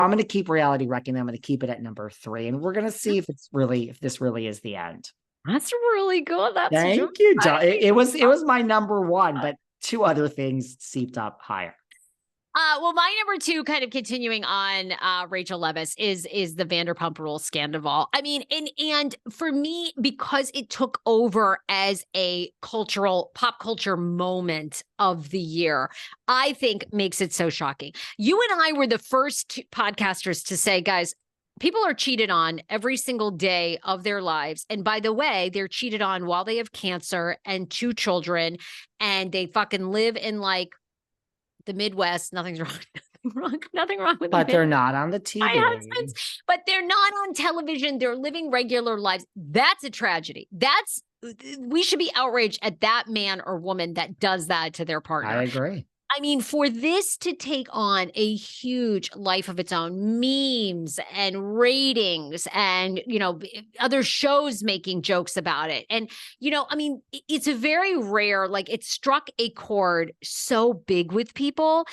I'm going to keep reality wrecking. I'm going to keep it at number 3. And we're going to see if this really is the end. That's really good. That's Thank you. It was my number 1, but 2 other things seeped up higher. Well, my number 2, kind of continuing on Rachel Leviss, is the Vanderpump Rules scandal. I mean, and for me, because it took over as a pop culture moment of the year, I think makes it so shocking. You and I were the first podcasters to say, guys, people are cheated on every single day of their lives. And by the way, they're cheated on while they have cancer and 2 children, and they fucking live in like the Midwest. Nothing wrong with but they're not on the TV. My husbands, but they're not on television. They're living regular lives. That's a tragedy. We should be outraged at that man or woman that does that to their partner. I agree. I mean, for this to take on a huge life of its own, memes and ratings and, other shows making jokes about it. And, I mean, it's a very rare, like it struck a chord so big with people.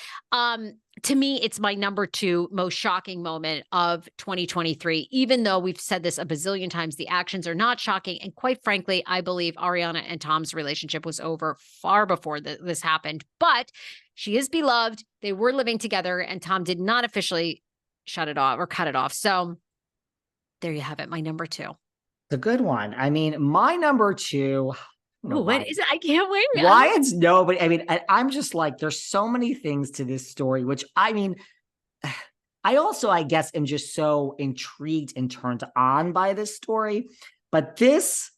To me, it's my number 2 most shocking moment of 2023, even though we've said this a bazillion times, the actions are not shocking. And quite frankly, I believe Ariana and Tom's relationship was over far before this happened, but she is beloved. They were living together and Tom did not officially shut it off or cut it off. So there you have it. My number 2. The good one. I mean, my number 2. Oh, what is it? I can't wait. Why it's nobody. I mean, I'm just like, there's so many things to this story, which I mean, I also, I guess, am just so intrigued and turned on by this story. But this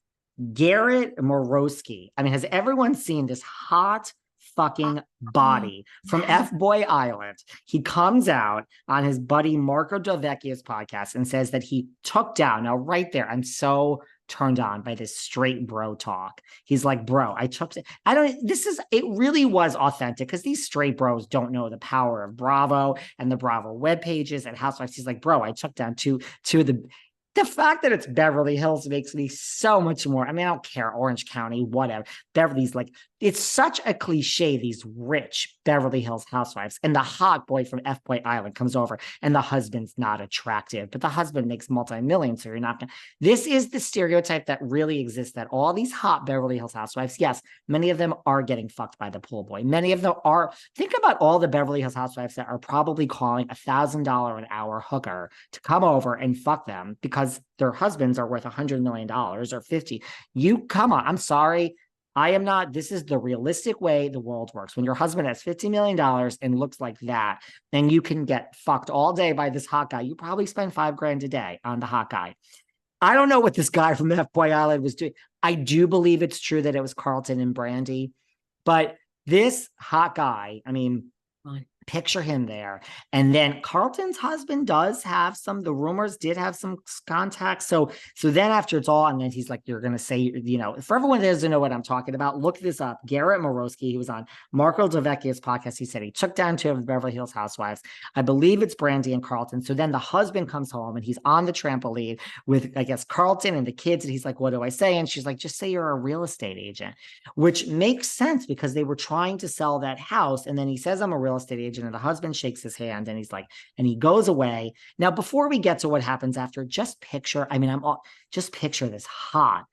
Garrett Morosky, I mean, has everyone seen this hot fucking body from F-Boy Island? He comes out on his buddy Marco Delvecchio's podcast and says that he took down. Now, right there, I'm so turned on by this straight bro talk. He's like, bro, it really was authentic because these straight bros don't know the power of Bravo and the Bravo web pages and Housewives. He's like, bro, I took down two of the fact that it's Beverly Hills makes me so much more. I mean, I don't care. Orange County, whatever. Beverly's like, it's such a cliche, these rich Beverly Hills housewives. And the hot boy from F-Boy Island comes over and the husband's not attractive, but the husband makes multi-millions. So you're not going to. This is the stereotype that really exists, that all these hot Beverly Hills housewives, yes, many of them are getting fucked by the pool boy. Many of them are. Think about all the Beverly Hills housewives that are probably calling $1,000 an hour hooker to come over and fuck them because their husbands are worth $100 million or 50. You come on. I'm sorry. I am not. This is the realistic way the world works. When your husband has $50 million and looks like that, and you can get fucked all day by this hot guy, you probably spend $5,000 a day on the hot guy. I don't know what this guy from F-Boy Island was doing. I do believe it's true that it was Carlton and Brandy, but this hot guy, I mean, picture him there. And then Carlton's husband does have the rumors did have some contacts. So then after it's all, and then he's like, you're going to say, for everyone that doesn't know what I'm talking about, look this up. Garrett Morosky, he was on Marco Delvecchio's podcast. He said he took down 2 of the Beverly Hills housewives. I believe it's Brandy and Carlton. So then the husband comes home and he's on the trampoline with, I guess, Carlton and the kids. And he's like, what do I say? And she's like, just say you're a real estate agent, which makes sense because they were trying to sell that house. And then he says, I'm a real estate agent. And the husband shakes his hand and he's like, and he goes away. Now, before we get to what happens after, just picture this hot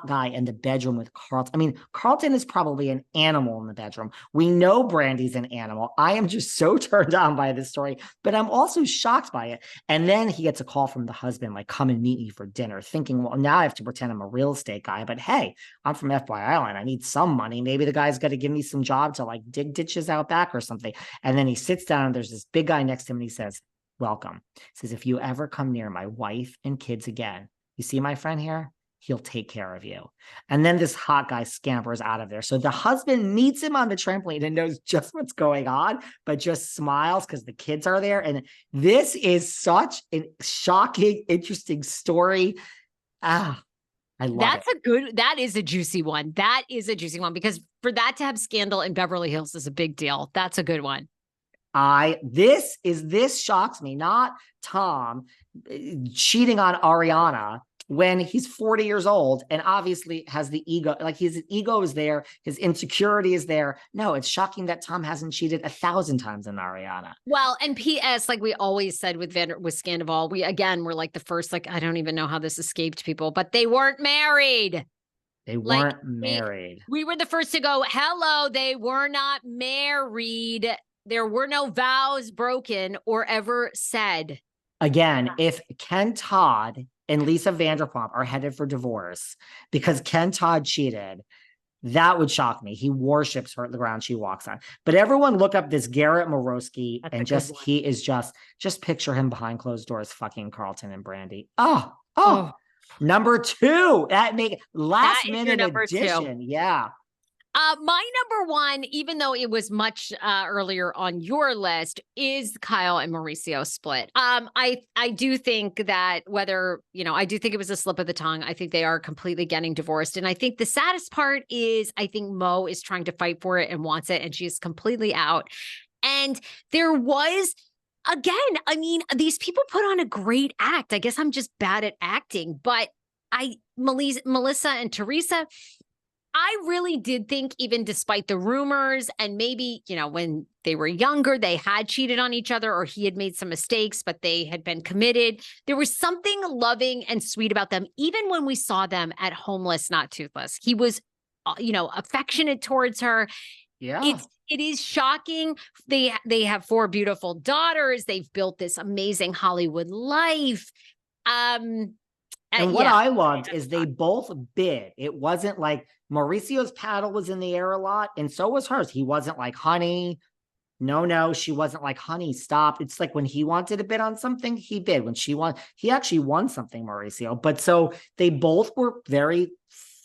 guy in the bedroom with Carlton. I mean, Carlton is probably an animal in the bedroom. We know Brandy's an animal. I am just so turned on by this story, but I'm also shocked by it. And then he gets a call from the husband, like, come and meet me for dinner, thinking, well, now I have to pretend I'm a real estate guy, but hey, I'm from F-Boy Island. I need some money. Maybe the guy's got to give me some job to like dig ditches out back or something. And then he sits down and there's this big guy next to him and he says, welcome. He says, if you ever come near my wife and kids again, you see my friend here? He'll take care of you. And then this hot guy scampers out of there. So the husband meets him on the trampoline and knows just what's going on, but just smiles because the kids are there. And this is such a shocking, interesting story. I love it. That is a juicy one. That is a juicy one because for that to have scandal in Beverly Hills is a big deal. That's a good one. This shocks me, not Tom cheating on Ariana when he's 40 years old and obviously has the ego, like his ego is there, his insecurity is there. No, it's shocking that Tom hasn't cheated 1,000 times on Ariana. Well, and PS, like we always said with Scandival, we're like the first, like, I don't even know how this escaped people, but they weren't married. They Like, weren't married. We were the first to go, hello, they were not married. There were no vows broken or ever said. Again, if Ken Todd and Lisa Vanderpump are headed for divorce because Ken Todd cheated, that would shock me. He worships her at the ground she walks on. But everyone look up this Garrett Morosky and he is just picture him behind closed doors fucking Carlton and Brandy. Oh. Number 2. That make last minute addition. 2. Yeah. My number 1, even though it was much earlier on your list, is Kyle and Mauricio split. I do think that I do think it was a slip of the tongue. I think they are completely getting divorced. And I think the saddest part is I think Mo is trying to fight for it and wants it, and she's completely out. And there was, again, I mean, these people put on a great act. I guess I'm just bad at acting, but Melissa and Teresa, I really did think, even despite the rumors and maybe, when they were younger, they had cheated on each other or he had made some mistakes, but they had been committed. There was something loving and sweet about them. Even when we saw them at Homeless, Not Toothless, he was, affectionate towards her. Yeah. It is shocking. They have 4 beautiful daughters. They've built this amazing Hollywood life. And what I loved is they both bid. It wasn't like Mauricio's paddle was in the air a lot, and so was hers. He wasn't like, honey, no. She wasn't like, honey, stop. It's like when he wanted to bid on something, he bid. When she won, he actually won something, Mauricio. But so they both were very,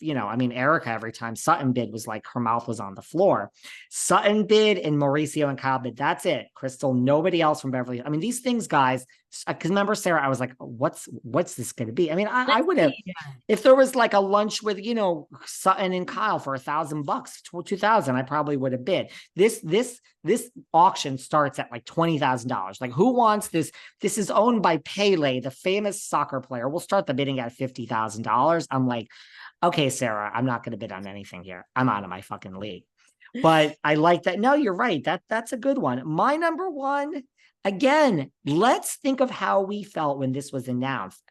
Erica, every time Sutton bid was like her mouth was on the floor. Sutton bid and Mauricio and Kyle bid. That's it. Crystal, nobody else from Beverly. I mean, these things, guys, because remember, Sarah, I was like, what's this going to be? I mean, I would have, if there was like a lunch with, Sutton and Kyle for $1,000, 2,000, I probably would have bid. This auction starts at like $20,000. Like, who wants this? This is owned by Pele, the famous soccer player. We'll start the bidding at $50,000. I'm like, okay, Sarah, I'm not going to bid on anything here. I'm out of my fucking league. But I like that. No, you're right. That's a good one. My number 1, again, let's think of how we felt when this was announced.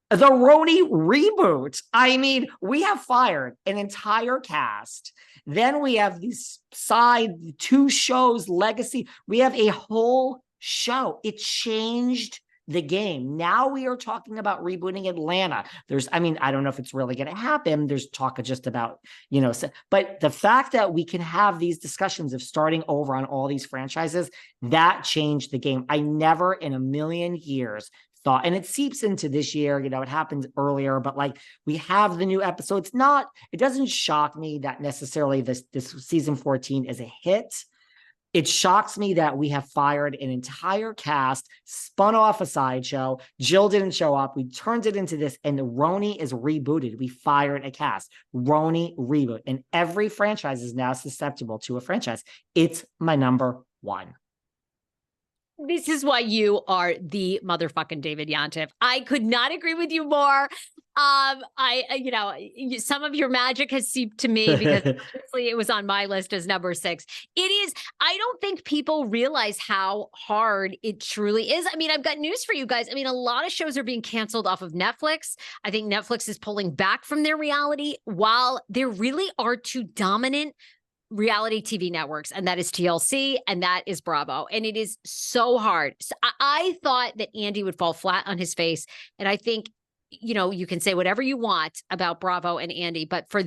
The Roni reboot. I mean, we have fired an entire cast. Then we have these side 2 shows, legacy. We have a whole show. It changed the game. Now we are talking about rebooting Atlanta. I don't know if it's really going to happen. There's talk of just about, but the fact that we can have these discussions of starting over on all these franchises, that changed the game. I never in a million years thought, and it seeps into this year, it happens earlier, but like we have the new episode. It doesn't shock me that necessarily this season 14 is a hit. It shocks me that we have fired an entire cast, spun off a sideshow. Jill didn't show up. We turned it into this, and Roni is rebooted. We fired a cast. Roni reboot. And every franchise is now susceptible to a franchise. It's my number 1. This is why you are the motherfucking David Yontef. I could not agree with you more. Some of your magic has seeped to me because obviously it was on my list as number 6. It is. I don't think people realize how hard it truly is. I mean, I've got news for you guys. I mean, a lot of shows are being canceled off of Netflix. I think Netflix is pulling back from their reality, while there really are 2 dominant reality TV networks, and that is TLC and that is Bravo. And it is so hard. So I thought that Andy would fall flat on his face. And I think, you can say whatever you want about Bravo and Andy, but for